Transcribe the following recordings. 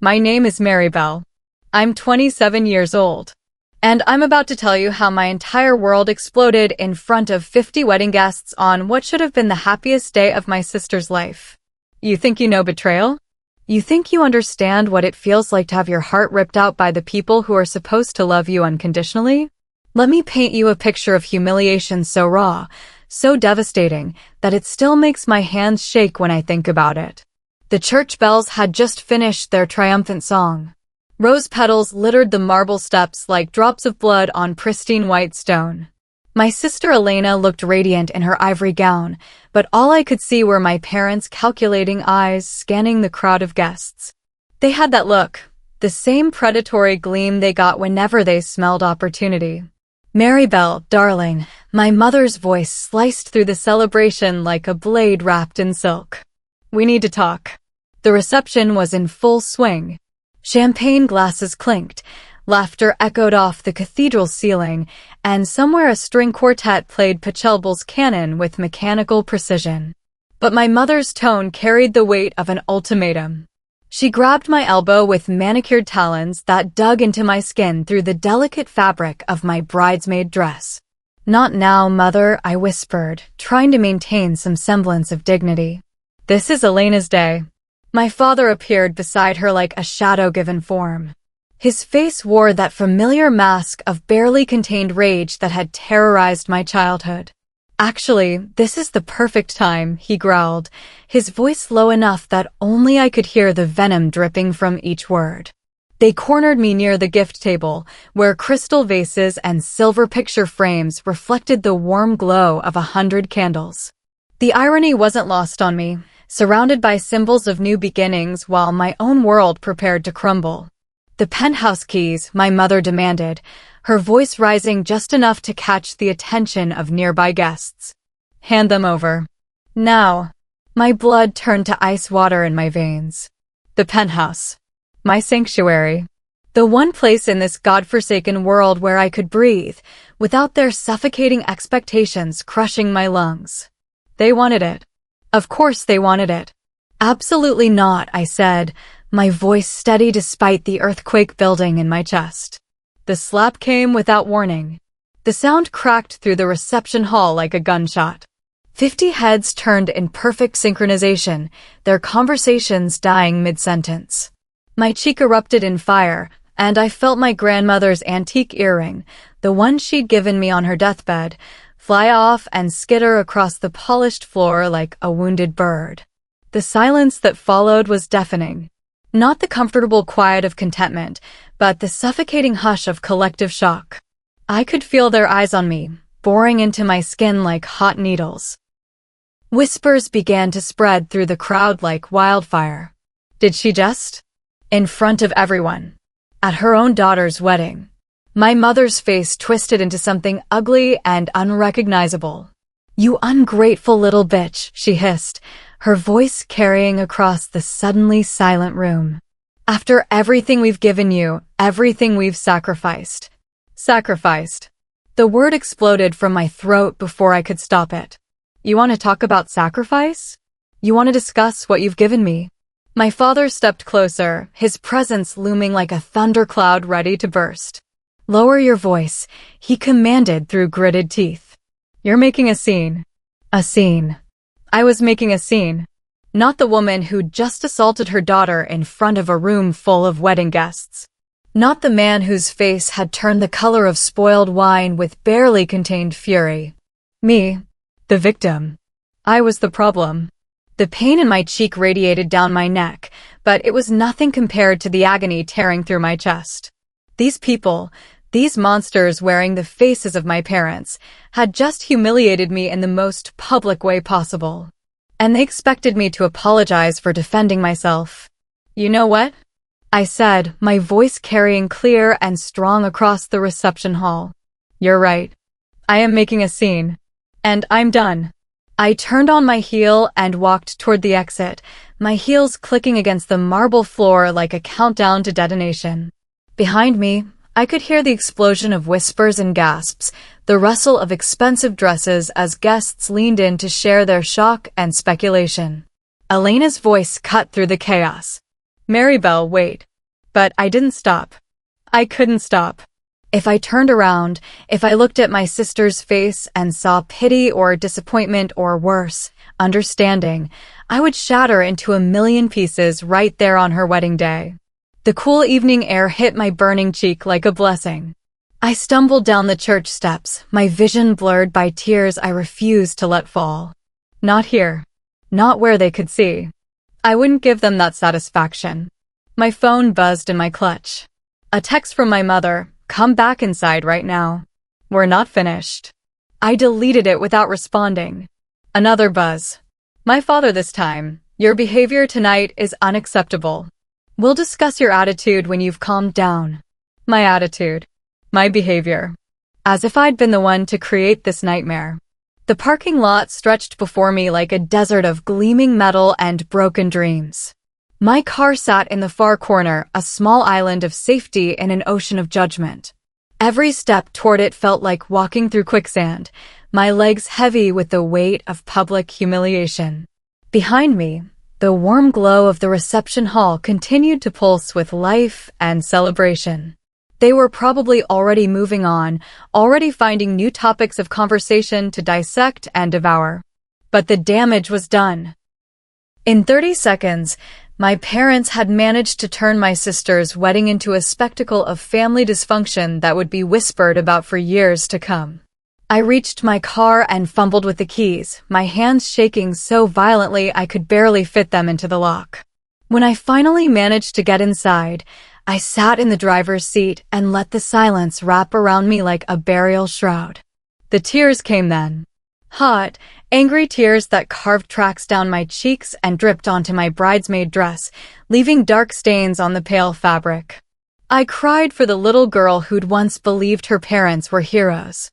My name is Maribel. I'm 27 years old. And I'm about to tell you how my entire world exploded in front of 50 wedding guests on what should have been the happiest day of my sister's life. You think you know betrayal? You think you understand what it feels like to have your heart ripped out by the people who are supposed to love you unconditionally? Let me paint you a picture of humiliation so raw, so devastating, that it still makes my hands shake when I think about it. The church bells had just finished their triumphant song. Rose petals littered the marble steps like drops of blood on pristine white stone. My sister Elena looked radiant in her ivory gown, but all I could see were my parents' calculating eyes scanning the crowd of guests. They had that look, the same predatory gleam they got whenever they smelled opportunity. Maribel, darling, my mother's voice sliced through the celebration like a blade wrapped in silk. We need to talk. The reception was in full swing. Champagne glasses clinked, laughter echoed off the cathedral ceiling, and somewhere a string quartet played Pachelbel's canon with mechanical precision. But my mother's tone carried the weight of an ultimatum. She grabbed my elbow with manicured talons that dug into my skin through the delicate fabric of my bridesmaid dress. "Not now, Mother," I whispered, trying to maintain some semblance of dignity. "This is Elena's day." My father appeared beside her like a shadow given form. His face wore that familiar mask of barely contained rage that had terrorized my childhood. "Actually, this is the perfect time," he growled, his voice low enough that only I could hear the venom dripping from each word. They cornered me near the gift table, where crystal vases and silver picture frames reflected the warm glow of 100 candles. The irony wasn't lost on me. Surrounded by symbols of new beginnings while my own world prepared to crumble. "The penthouse keys," my mother demanded, her voice rising just enough to catch the attention of nearby guests. "Hand them over. Now." My blood turned to ice water in my veins. The penthouse. My sanctuary. The one place in this godforsaken world where I could breathe, without their suffocating expectations crushing my lungs. They wanted it. Of course they wanted it. "Absolutely not," I said, my voice steady despite the earthquake building in my chest. The slap came without warning. The sound cracked through the reception hall like a gunshot. 50 heads turned in perfect synchronization, their conversations dying mid-sentence. My cheek erupted in fire, and I felt my grandmother's antique earring, the one she'd given me on her deathbed, fly off and skitter across the polished floor like a wounded bird. The silence that followed was deafening. Not the comfortable quiet of contentment, but the suffocating hush of collective shock. I could feel their eyes on me, boring into my skin like hot needles. Whispers began to spread through the crowd like wildfire. Did she just? In front of everyone. At her own daughter's wedding. My mother's face twisted into something ugly and unrecognizable. "You ungrateful little bitch," she hissed, her voice carrying across the suddenly silent room. "After everything we've given you, everything we've sacrificed." Sacrificed. The word exploded from my throat before I could stop it. "You want to talk about sacrifice? You want to discuss what you've given me?" My father stepped closer, his presence looming like a thundercloud ready to burst. "Lower your voice," he commanded through gritted teeth. "You're making a scene." A scene. I was making a scene. Not the woman who'd just assaulted her daughter in front of a room full of wedding guests. Not the man whose face had turned the color of spoiled wine with barely contained fury. Me. The victim. I was the problem. The pain in my cheek radiated down my neck, but it was nothing compared to the agony tearing through my chest. These people, these monsters wearing the faces of my parents, had just humiliated me in the most public way possible. And they expected me to apologize for defending myself. "You know what?" I said, my voice carrying clear and strong across the reception hall. "You're right. I am making a scene. And I'm done." I turned on my heel and walked toward the exit, my heels clicking against the marble floor like a countdown to detonation. Behind me, I could hear the explosion of whispers and gasps, the rustle of expensive dresses as guests leaned in to share their shock and speculation. Elena's voice cut through the chaos. "Maribel, wait. But I didn't stop. I couldn't stop. If I turned around, if I looked at my sister's face and saw pity or disappointment or worse, understanding, I would shatter into a million pieces right there on her wedding day. The cool evening air hit my burning cheek like a blessing. I stumbled down the church steps, my vision blurred by tears I refused to let fall. Not here. Not where they could see. I wouldn't give them that satisfaction. My phone buzzed in my clutch. A text from my mother, "Come back inside right now. We're not finished." I deleted it without responding. Another buzz. My father this time, "Your behavior tonight is unacceptable. We'll discuss your attitude when you've calmed down." My attitude. My behavior. As if I'd been the one to create this nightmare. The parking lot stretched before me like a desert of gleaming metal and broken dreams. My car sat in the far corner, a small island of safety in an ocean of judgment. Every step toward it felt like walking through quicksand, my legs heavy with the weight of public humiliation. Behind me, the warm glow of the reception hall continued to pulse with life and celebration. They were probably already moving on, already finding new topics of conversation to dissect and devour. But the damage was done. In 30 seconds, my parents had managed to turn my sister's wedding into a spectacle of family dysfunction that would be whispered about for years to come. I reached my car and fumbled with the keys, my hands shaking so violently I could barely fit them into the lock. When I finally managed to get inside, I sat in the driver's seat and let the silence wrap around me like a burial shroud. The tears came then. Hot, angry tears that carved tracks down my cheeks and dripped onto my bridesmaid dress, leaving dark stains on the pale fabric. I cried for the little girl who'd once believed her parents were heroes.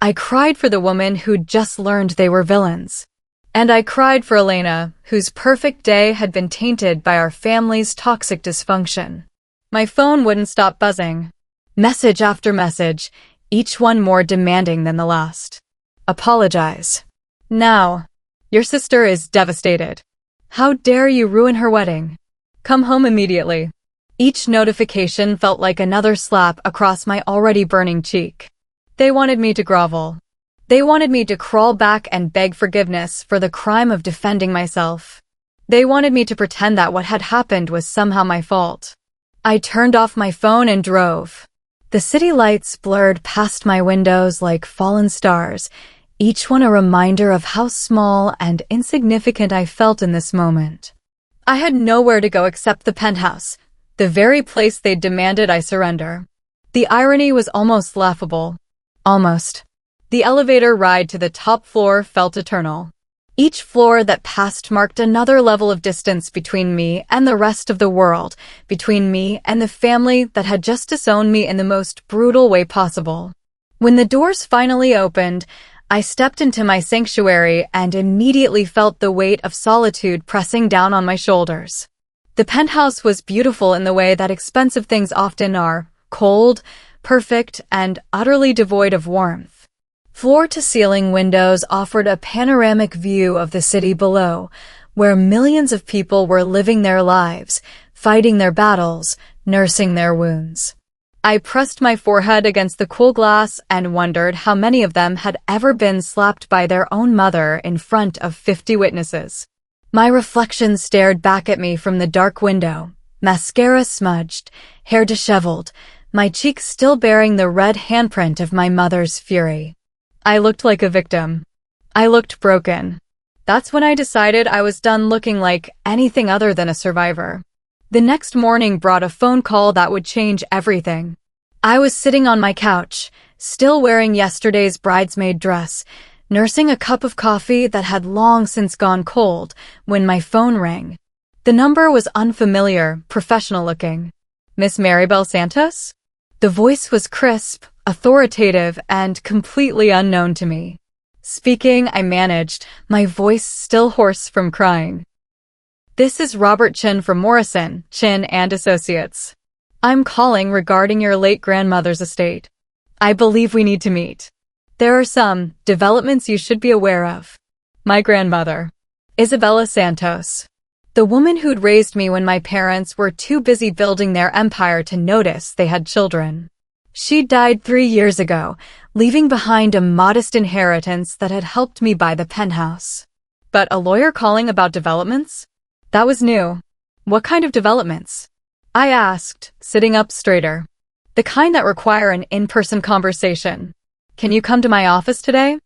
I cried for the woman who'd just learned they were villains. And I cried for Elena, whose perfect day had been tainted by our family's toxic dysfunction. My phone wouldn't stop buzzing. Message after message, each one more demanding than the last. Apologize. Now. Your sister is devastated. How dare you ruin her wedding? Come home immediately. Each notification felt like another slap across my already burning cheek. They wanted me to grovel. They wanted me to crawl back and beg forgiveness for the crime of defending myself. They wanted me to pretend that what had happened was somehow my fault. I turned off my phone and drove. The city lights blurred past my windows like fallen stars, each one a reminder of how small and insignificant I felt in this moment. I had nowhere to go except the penthouse, the very place they'd demanded I surrender. The irony was almost laughable. Almost. The elevator ride to the top floor felt eternal. Each floor that passed marked another level of distance between me and the rest of the world, between me and the family that had just disowned me in the most brutal way possible. When the doors finally opened, I stepped into my sanctuary and immediately felt the weight of solitude pressing down on my shoulders. The penthouse was beautiful in the way that expensive things often are, cold, perfect, and utterly devoid of warmth. Floor-to-ceiling windows offered a panoramic view of the city below, where millions of people were living their lives, fighting their battles, nursing their wounds. I pressed my forehead against the cool glass and wondered how many of them had ever been slapped by their own mother in front of 50 witnesses. My reflection stared back at me from the dark window, mascara smudged, hair disheveled, my cheeks still bearing the red handprint of my mother's fury. I looked like a victim. I looked broken. That's when I decided I was done looking like anything other than a survivor. The next morning brought a phone call that would change everything. I was sitting on my couch, still wearing yesterday's bridesmaid dress, nursing a cup of coffee that had long since gone cold, when my phone rang. The number was unfamiliar, professional-looking. Miss Maribel Santos? The voice was crisp, authoritative, and completely unknown to me. Speaking, I managed, my voice still hoarse from crying. This is Robert Chin from Morrison, Chin and Associates. I'm calling regarding your late grandmother's estate. I believe we need to meet. There are some developments you should be aware of. My grandmother, Isabella Santos. The woman who'd raised me when my parents were too busy building their empire to notice they had children. She died 3 years ago, leaving behind a modest inheritance that had helped me buy the penthouse. But a lawyer calling about developments? That was new. What kind of developments? I asked, sitting up straighter. The kind that require an in-person conversation. Can you come to my office today?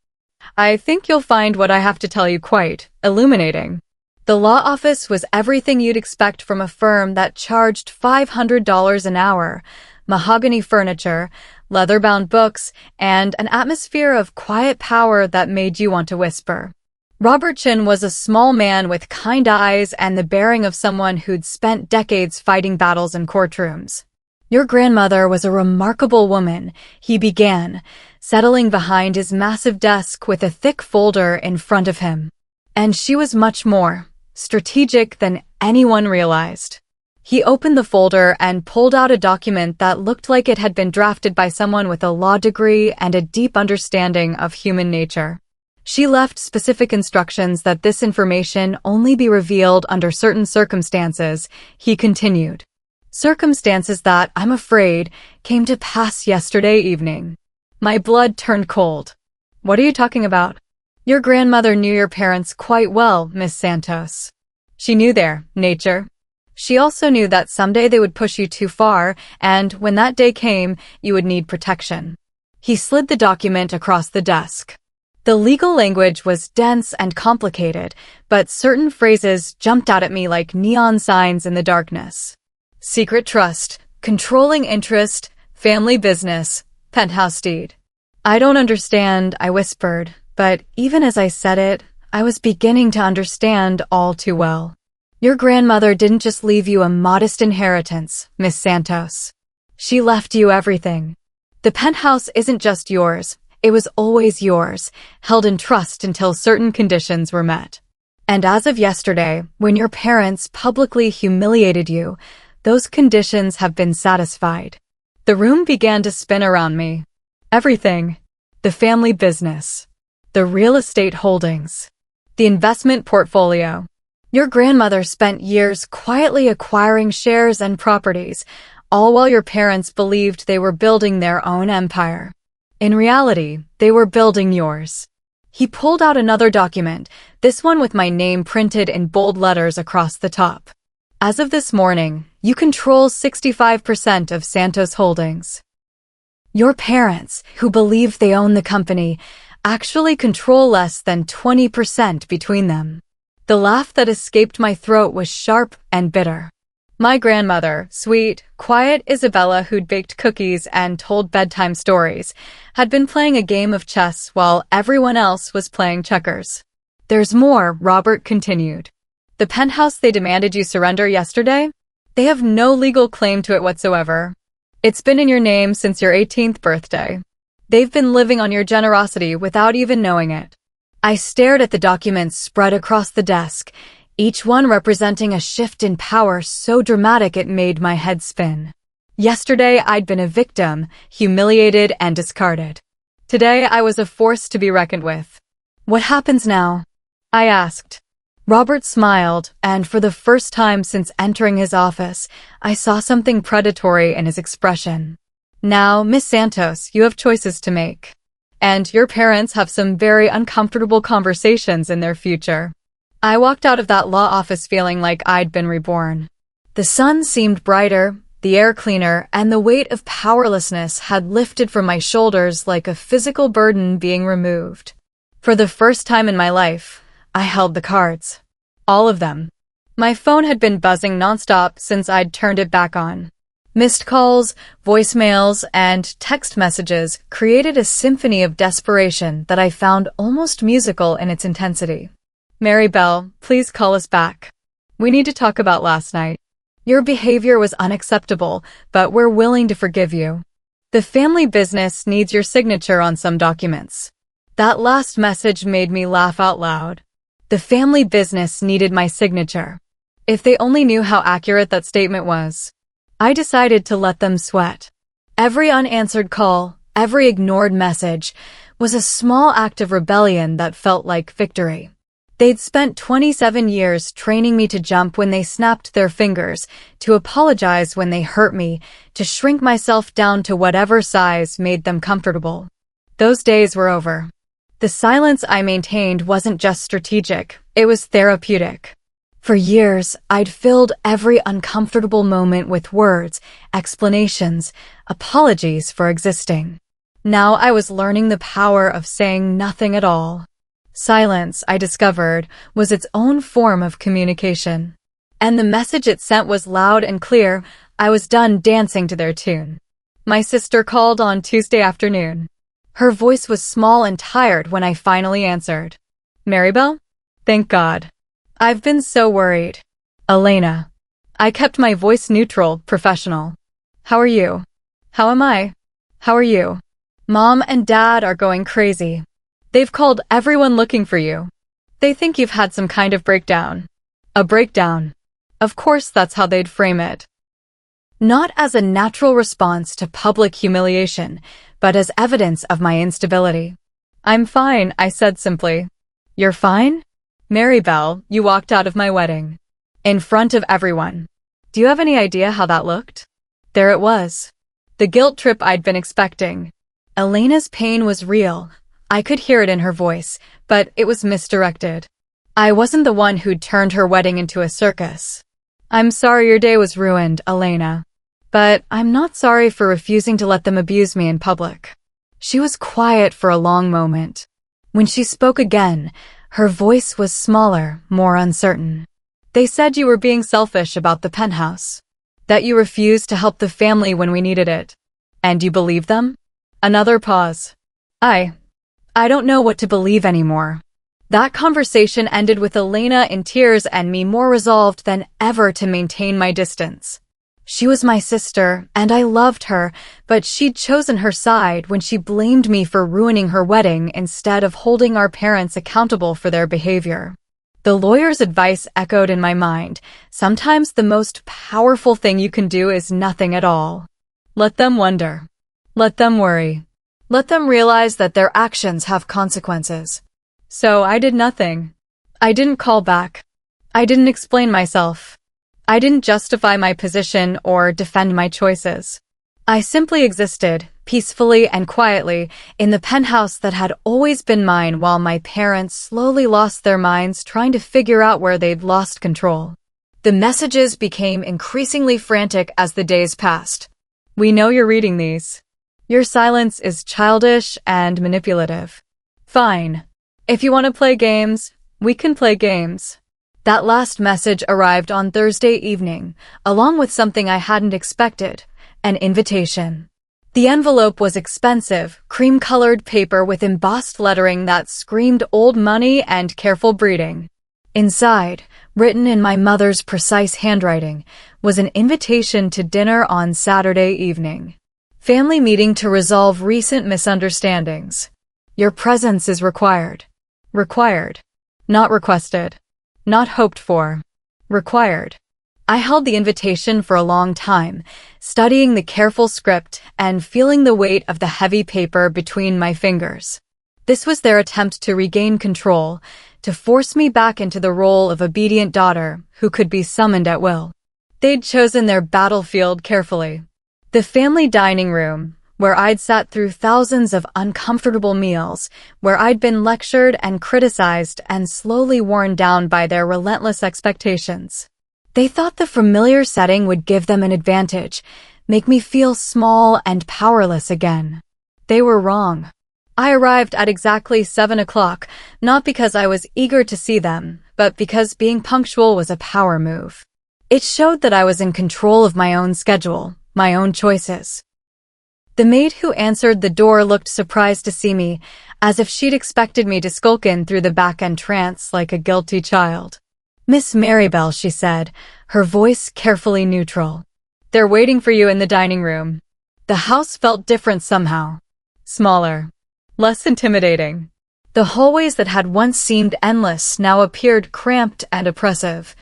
I think you'll find what I have to tell you quite illuminating. The law office was everything you'd expect from a firm that charged $500 an hour, mahogany furniture, leather-bound books, and an atmosphere of quiet power that made you want to whisper. Robert Chin was a small man with kind eyes and the bearing of someone who'd spent decades fighting battles in courtrooms. Your grandmother was a remarkable woman, he began, settling behind his massive desk with a thick folder in front of him. And she was much more strategic than anyone realized. He opened the folder and pulled out a document that looked like it had been drafted by someone with a law degree and a deep understanding of human nature. She left specific instructions that this information only be revealed under certain circumstances, he continued. Circumstances that, I'm afraid, came to pass yesterday evening. My blood turned cold. What are you talking about? Your grandmother knew your parents quite well, Miss Santos. She knew their nature. She also knew that someday they would push you too far, and when that day came, you would need protection. He slid the document across the desk. The legal language was dense and complicated, but certain phrases jumped out at me like neon signs in the darkness. Secret trust, controlling interest, family business, penthouse deed. I don't understand, I whispered, but even as I said it, I was beginning to understand all too well. Your grandmother didn't just leave you a modest inheritance, Miss Santos. She left you everything. The penthouse isn't just yours, it was always yours, held in trust until certain conditions were met. And as of yesterday, when your parents publicly humiliated you, those conditions have been satisfied. The room began to spin around me. Everything. The family business. The real estate holdings. The investment portfolio. Your grandmother spent years quietly acquiring shares and properties, all while your parents believed they were building their own empire. In reality, they were building yours. He pulled out another document, this one with my name printed in bold letters across the top. As of this morning, you control 65% of Santos Holdings. Your parents, who believe they own the company, actually control less than 20% between them. The laugh that escaped my throat was sharp and bitter. My grandmother, sweet, quiet Isabella who'd baked cookies and told bedtime stories, had been playing a game of chess while everyone else was playing checkers. There's more, Robert continued. The penthouse they demanded you surrender yesterday? They have no legal claim to it whatsoever. It's been in your name since your 18th birthday. They've been living on your generosity without even knowing it. I stared at the documents spread across the desk, each one representing a shift in power so dramatic it made my head spin. Yesterday, I'd been a victim, humiliated and discarded. Today, I was a force to be reckoned with. What happens now? I asked. Robert smiled, and for the first time since entering his office, I saw something predatory in his expression. Now, Miss Santos, you have choices to make. And your parents have some very uncomfortable conversations in their future. I walked out of that law office feeling like I'd been reborn. The sun seemed brighter, the air cleaner, and the weight of powerlessness had lifted from my shoulders like a physical burden being removed. For the first time in my life, I held the cards. All of them. My phone had been buzzing nonstop since I'd turned it back on. Missed calls, voicemails, and text messages created a symphony of desperation that I found almost musical in its intensity. Mary Bell, please call us back. We need to talk about last night. Your behavior was unacceptable, but we're willing to forgive you. The family business needs your signature on some documents. That last message made me laugh out loud. The family business needed my signature. If they only knew how accurate that statement was. I decided to let them sweat. Every unanswered call, every ignored message, was a small act of rebellion that felt like victory. They'd spent 27 years training me to jump when they snapped their fingers, to apologize when they hurt me, to shrink myself down to whatever size made them comfortable. Those days were over. The silence I maintained wasn't just strategic, it was therapeutic. For years, I'd filled every uncomfortable moment with words, explanations, apologies for existing. Now I was learning the power of saying nothing at all. Silence, I discovered, was its own form of communication. And the message it sent was loud and clear. I was done dancing to their tune. My sister called on Tuesday afternoon. Her voice was small and tired when I finally answered. Maribel? Thank God. I've been so worried. Elena. I kept my voice neutral, professional. How are you? How am I? How are you? Mom and Dad are going crazy. They've called everyone looking for you. They think you've had some kind of breakdown. A breakdown. Of course that's how they'd frame it. Not as a natural response to public humiliation, but as evidence of my instability. I'm fine, I said simply. You're fine? Maribel, you walked out of my wedding. In front of everyone. Do you have any idea how that looked? There it was. The guilt trip I'd been expecting. Elena's pain was real. I could hear it in her voice, but it was misdirected. I wasn't the one who'd turned her wedding into a circus. I'm sorry your day was ruined, Elena. But I'm not sorry for refusing to let them abuse me in public. She was quiet for a long moment. When she spoke again, her voice was smaller, more uncertain. They said you were being selfish about the penthouse. That you refused to help the family when we needed it. And you believe them? Another pause. I don't know what to believe anymore. That conversation ended with Elena in tears and me more resolved than ever to maintain my distance. She was my sister, and I loved her, but she'd chosen her side when she blamed me for ruining her wedding instead of holding our parents accountable for their behavior. The lawyer's advice echoed in my mind. Sometimes the most powerful thing you can do is nothing at all. Let them wonder. Let them worry. Let them realize that their actions have consequences. So I did nothing. I didn't call back. I didn't explain myself. I didn't justify my position or defend my choices. I simply existed, peacefully and quietly, in the penthouse that had always been mine while my parents slowly lost their minds trying to figure out where they'd lost control. The messages became increasingly frantic as the days passed. We know you're reading these. Your silence is childish and manipulative. Fine. If you want to play games, we can play games. That last message arrived on Thursday evening, along with something I hadn't expected, an invitation. The envelope was expensive, cream-colored paper with embossed lettering that screamed old money and careful breeding. Inside, written in my mother's precise handwriting, was an invitation to dinner on Saturday evening. Family meeting to resolve recent misunderstandings. Your presence is required. Required. Not requested. Not hoped for. Required. I held the invitation for a long time, studying the careful script and feeling the weight of the heavy paper between my fingers. This was their attempt to regain control, to force me back into the role of obedient daughter who could be summoned at will. They'd chosen their battlefield carefully. The family dining room, where I'd sat through thousands of uncomfortable meals, where I'd been lectured and criticized and slowly worn down by their relentless expectations. They thought the familiar setting would give them an advantage, make me feel small and powerless again. They were wrong. I arrived at exactly 7 o'clock, not because I was eager to see them, but because being punctual was a power move. It showed that I was in control of my own schedule, my own choices. The maid who answered the door looked surprised to see me, as if she'd expected me to skulk in through the back entrance like a guilty child. Miss Maribel, she said, her voice carefully neutral. They're waiting for you in the dining room. The house felt different somehow. Smaller. Less intimidating. The hallways that had once seemed endless now appeared cramped and oppressive.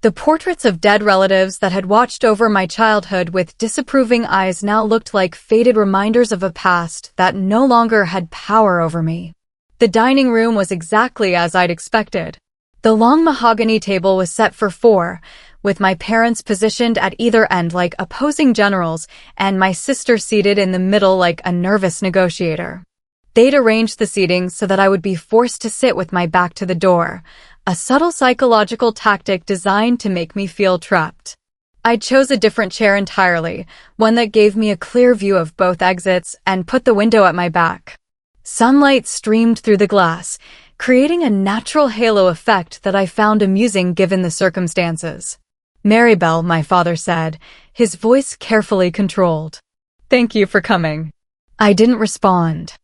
The portraits of dead relatives that had watched over my childhood with disapproving eyes now looked like faded reminders of a past that no longer had power over me. The dining room was exactly as I'd expected. The long mahogany table was set for 4, with my parents positioned at either end like opposing generals and my sister seated in the middle like a nervous negotiator. They'd arranged the seating so that I would be forced to sit with my back to the door, a subtle psychological tactic designed to make me feel trapped. I chose a different chair entirely, one that gave me a clear view of both exits, and put the window at my back. Sunlight streamed through the glass, creating a natural halo effect that I found amusing given the circumstances. "Maribel," my father said, his voice carefully controlled. "Thank you for coming." I didn't respond.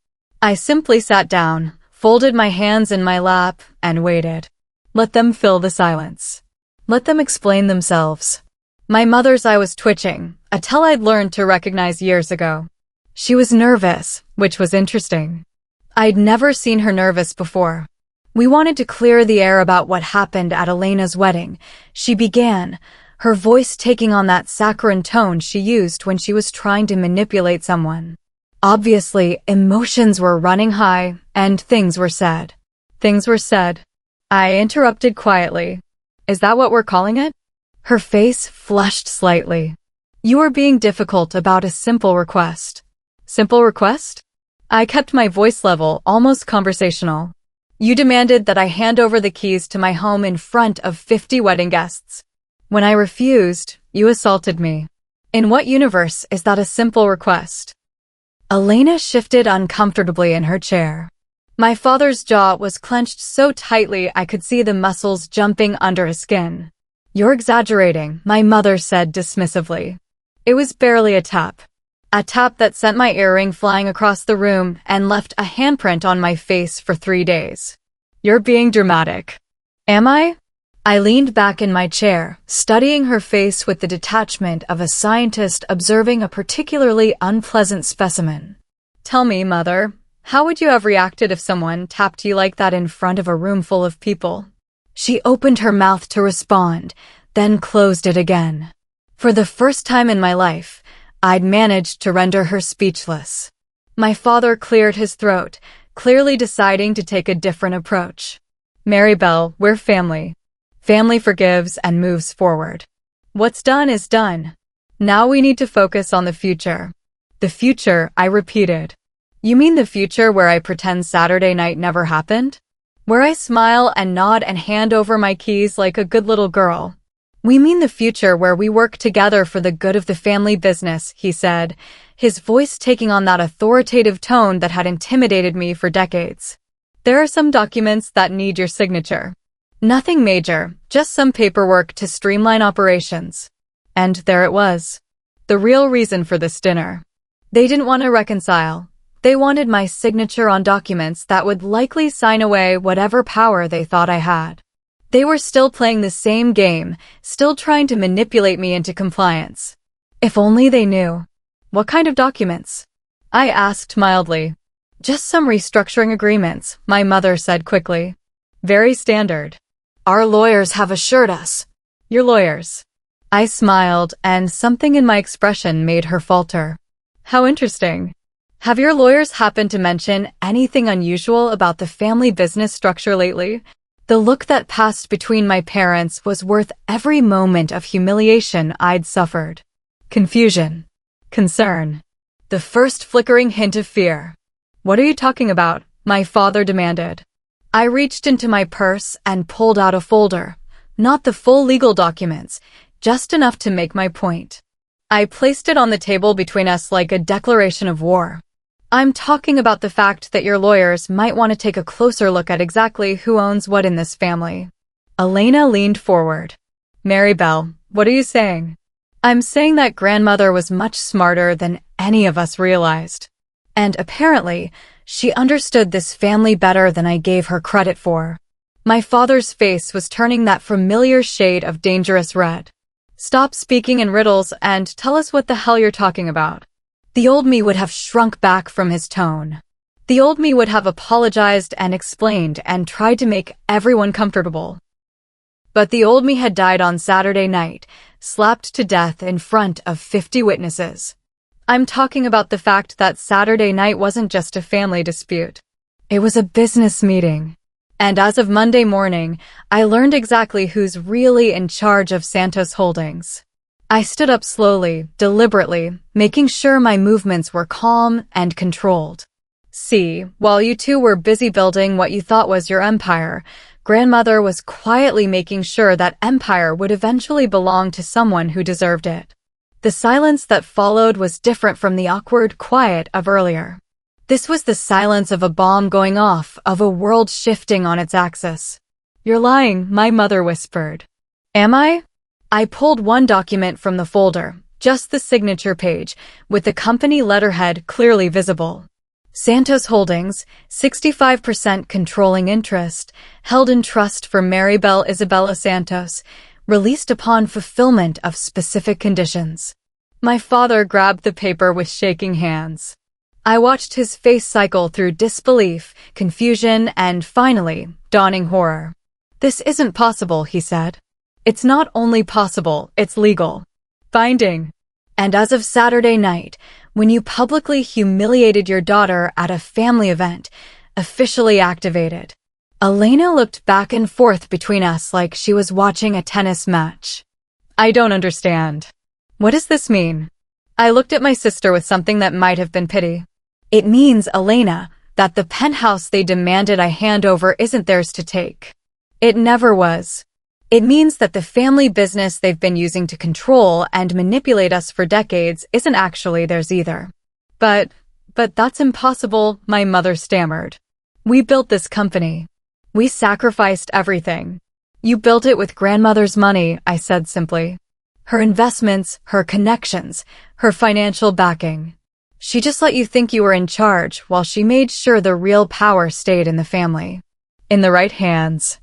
I simply sat down, folded my hands in my lap, and waited. Let them fill the silence. Let them explain themselves. My mother's eye was twitching, a tell I'd learned to recognize years ago. She was nervous, which was interesting. I'd never seen her nervous before. "We wanted to clear the air about what happened at Elena's wedding," she began, her voice taking on that saccharine tone she used when she was trying to manipulate someone. Obviously, emotions were running high, and things were said. Things were said. I interrupted quietly. "Is that what we're calling it?" Her face flushed slightly. "You are being difficult about a simple request." "Simple request?" I kept my voice level, almost conversational. "You demanded that I hand over the keys to my home in front of 50 wedding guests. When I refused, you assaulted me. In what universe is that a simple request?" Elena shifted uncomfortably in her chair. My father's jaw was clenched so tightly I could see the muscles jumping under his skin. "You're exaggerating," my mother said dismissively. It was barely a tap. A tap that sent my earring flying across the room and left a handprint on my face for 3 days. "You're being dramatic." "Am I?" I leaned back in my chair, studying her face with the detachment of a scientist observing a particularly unpleasant specimen. "Tell me, Mother, how would you have reacted if someone tapped you like that in front of a room full of people?" She opened her mouth to respond, then closed it again. For the first time in my life, I'd managed to render her speechless. My father cleared his throat, clearly deciding to take a different approach. "Maribel, we're family. Family forgives and moves forward. What's done is done. Now we need to focus on the future." "The future," I repeated. "You mean the future where I pretend Saturday night never happened? Where I smile and nod and hand over my keys like a good little girl?" "We mean the future where we work together for the good of the family business," he said, his voice taking on that authoritative tone that had intimidated me for decades. "There are some documents that need your signature. Nothing major, just some paperwork to streamline operations." And there it was. The real reason for this dinner. They didn't want to reconcile. They wanted my signature on documents that would likely sign away whatever power they thought I had. They were still playing the same game, still trying to manipulate me into compliance. If only they knew. "What kind of documents?" I asked mildly. "Just some restructuring agreements," my mother said quickly. "Very standard. Our lawyers have assured us." "Your lawyers?" I smiled, and something in my expression made her falter. "How interesting. Have your lawyers happened to mention anything unusual about the family business structure lately?" The look that passed between my parents was worth every moment of humiliation I'd suffered. Confusion. Concern. The first flickering hint of fear. "What are you talking about?" my father demanded. I reached into my purse and pulled out a folder. Not the full legal documents, just enough to make my point. I placed it on the table between us like a declaration of war. "I'm talking about the fact that your lawyers might want to take a closer look at exactly who owns what in this family." Elena leaned forward. "Maribel, what are you saying?" "I'm saying that grandmother was much smarter than any of us realized. And apparently, she understood this family better than I gave her credit for." My father's face was turning that familiar shade of dangerous red. "Stop speaking in riddles and tell us what the hell you're talking about." The old me would have shrunk back from his tone. The old me would have apologized and explained and tried to make everyone comfortable. But the old me had died on Saturday night, slapped to death in front of 50 witnesses. I'm talking about the fact that Saturday night wasn't just a family dispute. It was a business meeting. And as of Monday morning, I learned exactly who's really in charge of Santos Holdings. I stood up slowly, deliberately, making sure my movements were calm and controlled. See, while you two were busy building what you thought was your empire, grandmother was quietly making sure that empire would eventually belong to someone who deserved it. The silence that followed was different from the awkward quiet of earlier. This was the silence of a bomb going off, of a world shifting on its axis. "You're lying," my mother whispered. "Am I?" I pulled one document from the folder, just the signature page, with the company letterhead clearly visible. Santos Holdings, 65% controlling interest, held in trust for Maribel Isabella Santos, released upon fulfillment of specific conditions. My father grabbed the paper with shaking hands. I watched his face cycle through disbelief, confusion, and finally, dawning horror. "This isn't possible," he said. "It's not only possible, it's legal. Binding. And as of Saturday night, when you publicly humiliated your daughter at a family event, officially activated." Elena looked back and forth between us like she was watching a tennis match. "I don't understand. What does this mean?" I looked at my sister with something that might have been pity. "It means, Elena, that the penthouse they demanded I hand over isn't theirs to take. It never was. It means that the family business they've been using to control and manipulate us for decades isn't actually theirs either." But that's impossible," my mother stammered. "We built this company. We sacrificed everything." "You built it with grandmother's money," I said simply. "Her investments, her connections, her financial backing. She just let you think you were in charge while she made sure the real power stayed in the family. In the right hands."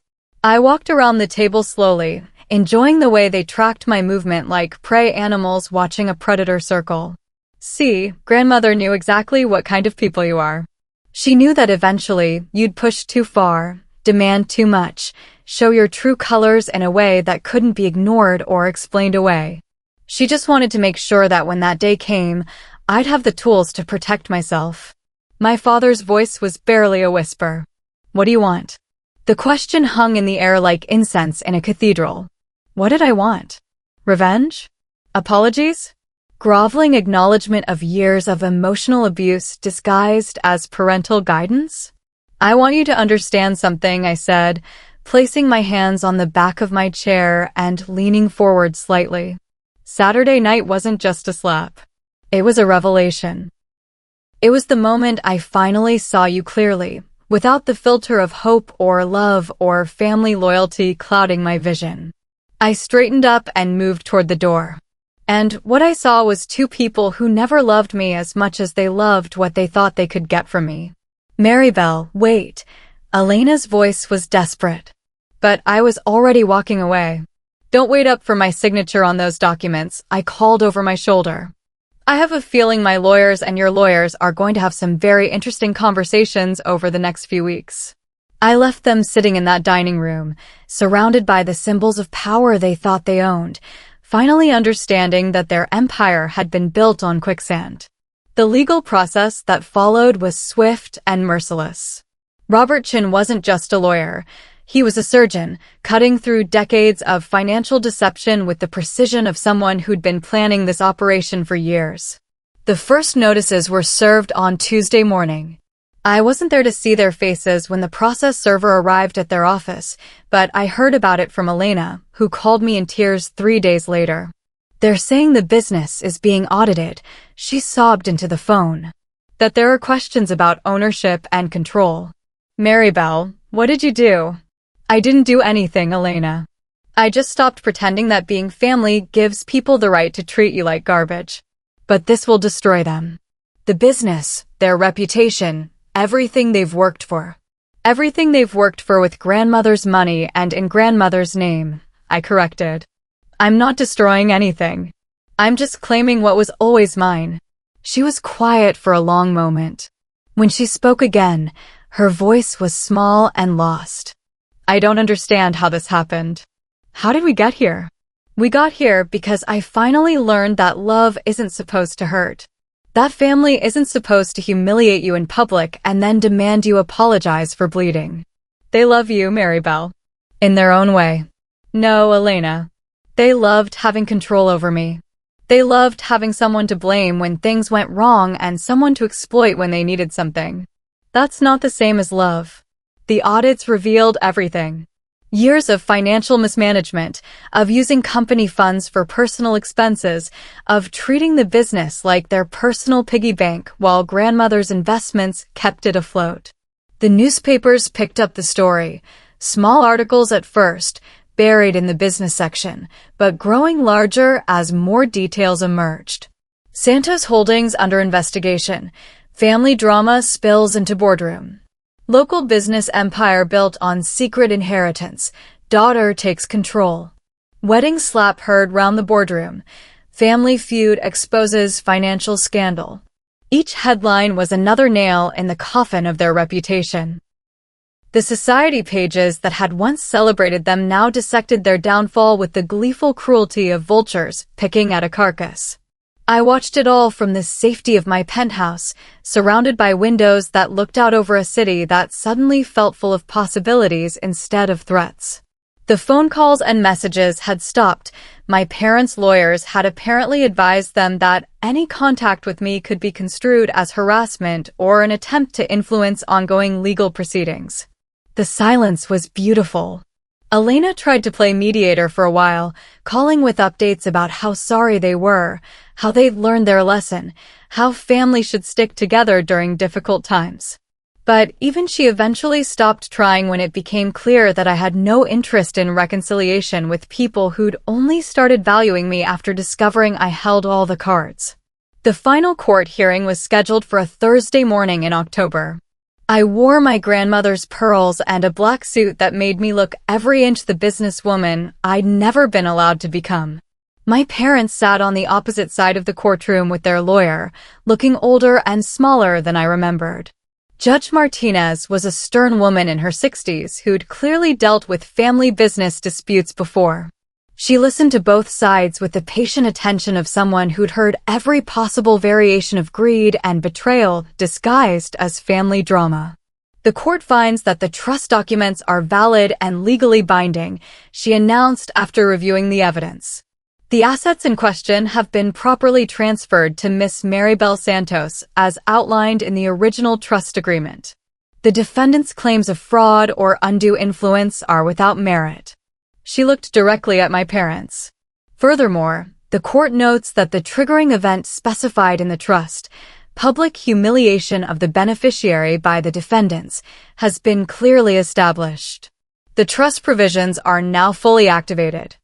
I walked around the table slowly, enjoying the way they tracked my movement like prey animals watching a predator circle. "See, grandmother knew exactly what kind of people you are. She knew that eventually you'd push too far, demand too much, show your true colors in a way that couldn't be ignored or explained away. She just wanted to make sure that when that day came, I'd have the tools to protect myself." My father's voice was barely a whisper. "What do you want?" The question hung in the air like incense in a cathedral. What did I want? Revenge? Apologies? Groveling acknowledgement of years of emotional abuse disguised as parental guidance? "I want you to understand something," I said, placing my hands on the back of my chair and leaning forward slightly. "Saturday night wasn't just a slap. It was a revelation. It was the moment I finally saw you clearly, without the filter of hope or love or family loyalty clouding my vision." I straightened up and moved toward the door. And what I saw was two people who never loved me as much as they loved what they thought they could get from me. "Maribel, wait." Elena's voice was desperate. But I was already walking away. "Don't wait up for my signature on those documents," I called over my shoulder. "I have a feeling my lawyers and your lawyers are going to have some very interesting conversations over the next few weeks." I left them sitting in that dining room, surrounded by the symbols of power they thought they owned, finally understanding that their empire had been built on quicksand. The legal process that followed was swift and merciless. Robert Chin wasn't just a lawyer. He was a surgeon, cutting through decades of financial deception with the precision of someone who'd been planning this operation for years. The first notices were served on Tuesday morning. I wasn't there to see their faces when the process server arrived at their office, but I heard about it from Elena, who called me in tears 3 days later. "They're saying the business is being audited," she sobbed into the phone. "That there are questions about ownership and control." "Maribel, what did you do?" "I didn't do anything, Elena. I just stopped pretending that being family gives people the right to treat you like garbage. But this will destroy them. The business, their reputation, everything they've worked for. Everything they've worked for with grandmother's money and in grandmother's name," I corrected. "I'm not destroying anything. I'm just claiming what was always mine." She was quiet for a long moment. When she spoke again, her voice was small and lost. "I don't understand how this happened. How did we get here?" "We got here because I finally learned that love isn't supposed to hurt. That family isn't supposed to humiliate you in public and then demand you apologize for bleeding. They love you, Maribel. In their own way. No, Elena. They loved having control over me. They loved having someone to blame when things went wrong and someone to exploit when they needed something. That's not the same as love. The audits revealed everything. Years of financial mismanagement, of using company funds for personal expenses, of treating the business like their personal piggy bank while grandmother's investments kept it afloat. The newspapers picked up the story. Small articles at first, buried in the business section, but growing larger as more details emerged. Santos Holdings under investigation. Family drama spills into boardroom. Local business empire built on secret inheritance. Daughter takes control. Wedding slap heard round the boardroom. Family feud exposes financial scandal. Each headline was another nail in the coffin of their reputation. The society pages that had once celebrated them now dissected their downfall with the gleeful cruelty of vultures picking at a carcass. I watched it all from the safety of my penthouse, surrounded by windows that looked out over a city that suddenly felt full of possibilities instead of threats. The phone calls and messages had stopped. My parents' lawyers had apparently advised them that any contact with me could be construed as harassment or an attempt to influence ongoing legal proceedings. The silence was beautiful. Elena tried to play mediator for a while, calling with updates about how sorry they were, how they'd learned their lesson, how family should stick together during difficult times. But even she eventually stopped trying when it became clear that I had no interest in reconciliation with people who'd only started valuing me after discovering I held all the cards. The final court hearing was scheduled for a Thursday morning in October. I wore my grandmother's pearls and a black suit that made me look every inch the businesswoman I'd never been allowed to become. My parents sat on the opposite side of the courtroom with their lawyer, looking older and smaller than I remembered. Judge Martinez was a stern woman in her 60s who'd clearly dealt with family business disputes before. She listened to both sides with the patient attention of someone who'd heard every possible variation of greed and betrayal disguised as family drama. The court finds that the trust documents are valid and legally binding, she announced after reviewing the evidence. The assets in question have been properly transferred to Miss Maribel Santos as outlined in the original trust agreement. The defendant's claims of fraud or undue influence are without merit. She looked directly at my parents. Furthermore, the court notes that the triggering event specified in the trust, public humiliation of the beneficiary by the defendants, has been clearly established. The trust provisions are now fully activated.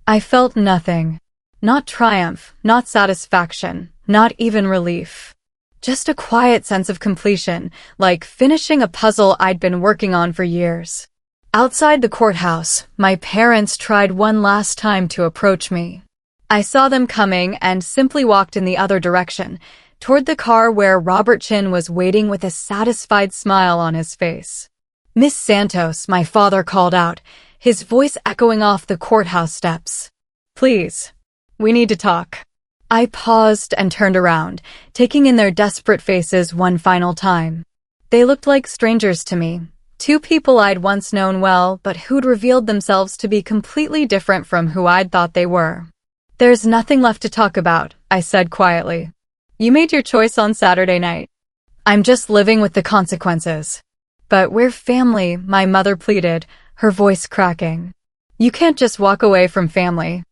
I felt nothing. Not triumph, not satisfaction, not even relief. Just a quiet sense of completion, like finishing a puzzle I'd been working on for years. Outside the courthouse, my parents tried one last time to approach me. I saw them coming and simply walked in the other direction, toward the car where Robert Chin was waiting with a satisfied smile on his face. "Miss Santos," my father called out, his voice echoing off the courthouse steps. "Please, we need to talk." I paused and turned around, taking in their desperate faces one final time. They looked like strangers to me. Two people I'd once known well, but who'd revealed themselves to be completely different from who I'd thought they were. "There's nothing left to talk about," I said quietly. "You made your choice on Saturday night. I'm just living with the consequences." "But we're family," my mother pleaded, her voice cracking. "You can't just walk away from family."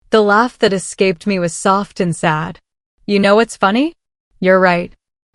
The laugh that escaped me was soft and sad. "You know what's funny? You're right.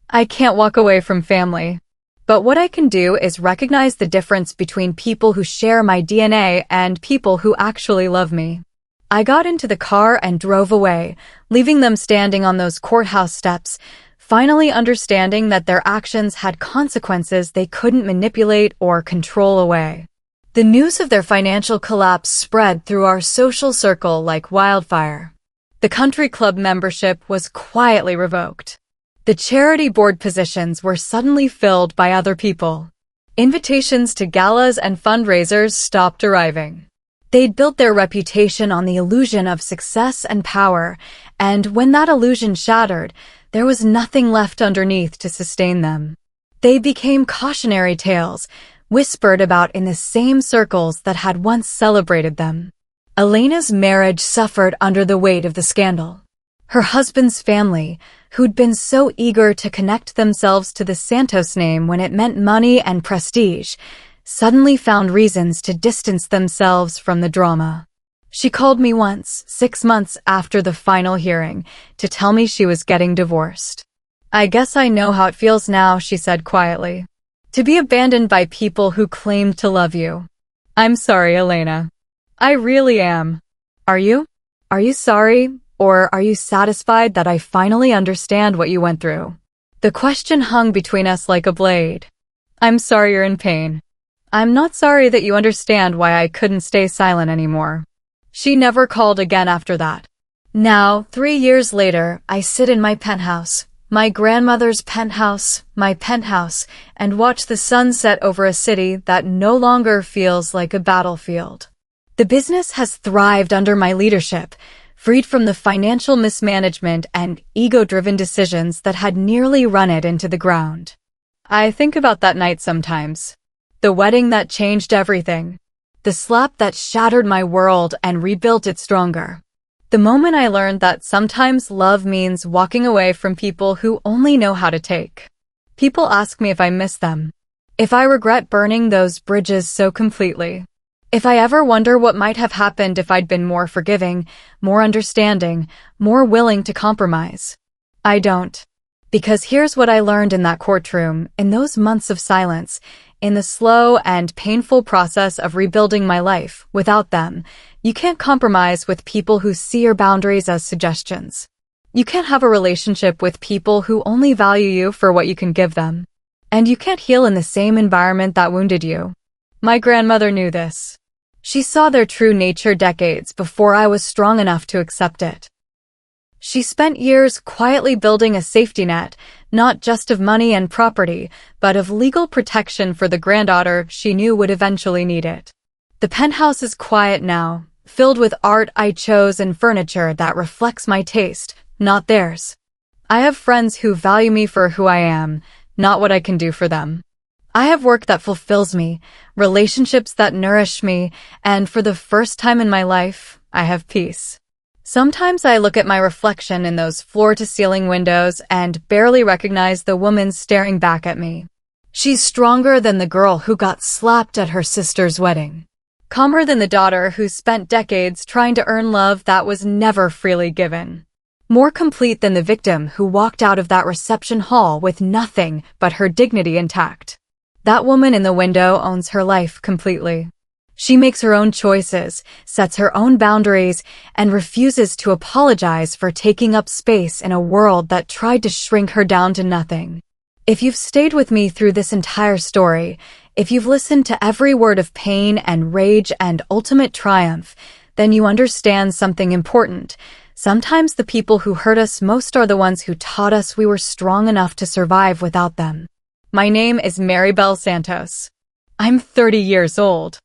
I can't walk away from family. But what I can do is recognize the difference between people who share my DNA and people who actually love me." I got into the car and drove away, leaving them standing on those courthouse steps, finally understanding that their actions had consequences they couldn't manipulate or control away. The news of their financial collapse spread through our social circle like wildfire. The country club membership was quietly revoked. The charity board positions were suddenly filled by other people. Invitations to galas and fundraisers stopped arriving. They'd built their reputation on the illusion of success and power, and when that illusion shattered, there was nothing left underneath to sustain them. They became cautionary tales, whispered about in the same circles that had once celebrated them. Elena's marriage suffered under the weight of the scandal. Her husband's family, who'd been so eager to connect themselves to the Santos name when it meant money and prestige, suddenly found reasons to distance themselves from the drama. She called me once, 6 months after the final hearing, to tell me she was getting divorced. "I guess I know how it feels now," she said quietly. "To be abandoned by people who claimed to love you." "I'm sorry, Elena. I really am." "Are you? Are you sorry? Or are you satisfied that I finally understand what you went through?" The question hung between us like a blade. "I'm sorry you're in pain. I'm not sorry that you understand why I couldn't stay silent anymore." She never called again after that. Now, 3 years later, I sit in my penthouse, my grandmother's penthouse, and watch the sun set over a city that no longer feels like a battlefield. The business has thrived under my leadership, freed from the financial mismanagement and ego-driven decisions that had nearly run it into the ground. I think about that night sometimes. The wedding that changed everything. The slap that shattered my world and rebuilt it stronger. The moment I learned that sometimes love means walking away from people who only know how to take. People ask me if I miss them, if I regret burning those bridges so completely, if I ever wonder what might have happened if I'd been more forgiving, more understanding, more willing to compromise. I don't. Because here's what I learned in that courtroom, in those months of silence, in the slow and painful process of rebuilding my life. Without them, you can't compromise with people who see your boundaries as suggestions. You can't have a relationship with people who only value you for what you can give them. And you can't heal in the same environment that wounded you. My grandmother knew this. She saw their true nature decades before I was strong enough to accept it. She spent years quietly building a safety net, not just of money and property, but of legal protection for the granddaughter she knew would eventually need it. The penthouse is quiet now, filled with art I chose and furniture that reflects my taste, not theirs. I have friends who value me for who I am, not what I can do for them. I have work that fulfills me, relationships that nourish me, and for the first time in my life, I have peace. Sometimes I look at my reflection in those floor-to-ceiling windows and barely recognize the woman staring back at me. She's stronger than the girl who got slapped at her sister's wedding. Calmer than the daughter who spent decades trying to earn love that was never freely given. More complete than the victim who walked out of that reception hall with nothing but her dignity intact. That woman in the window owns her life completely. She makes her own choices, sets her own boundaries, and refuses to apologize for taking up space in a world that tried to shrink her down to nothing. If you've stayed with me through this entire story, if you've listened to every word of pain and rage and ultimate triumph, then you understand something important. Sometimes the people who hurt us most are the ones who taught us we were strong enough to survive without them. My name is Maribel Santos. I'm 30 years old.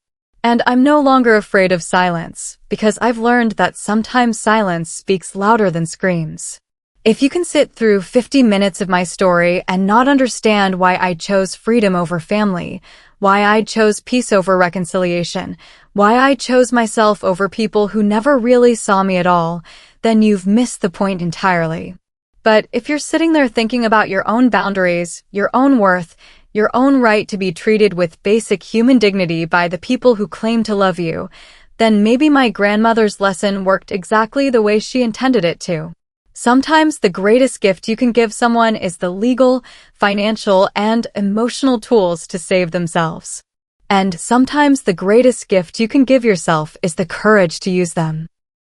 And I'm no longer afraid of silence, because I've learned that sometimes silence speaks louder than screams. If you can sit through 50 minutes of my story and not understand why I chose freedom over family, why I chose peace over reconciliation, why I chose myself over people who never really saw me at all, then you've missed the point entirely. But if you're sitting there thinking about your own boundaries, your own worth, your own right to be treated with basic human dignity by the people who claim to love you, then maybe my grandmother's lesson worked exactly the way she intended it to. Sometimes the greatest gift you can give someone is the legal, financial, and emotional tools to save themselves. And sometimes the greatest gift you can give yourself is the courage to use them.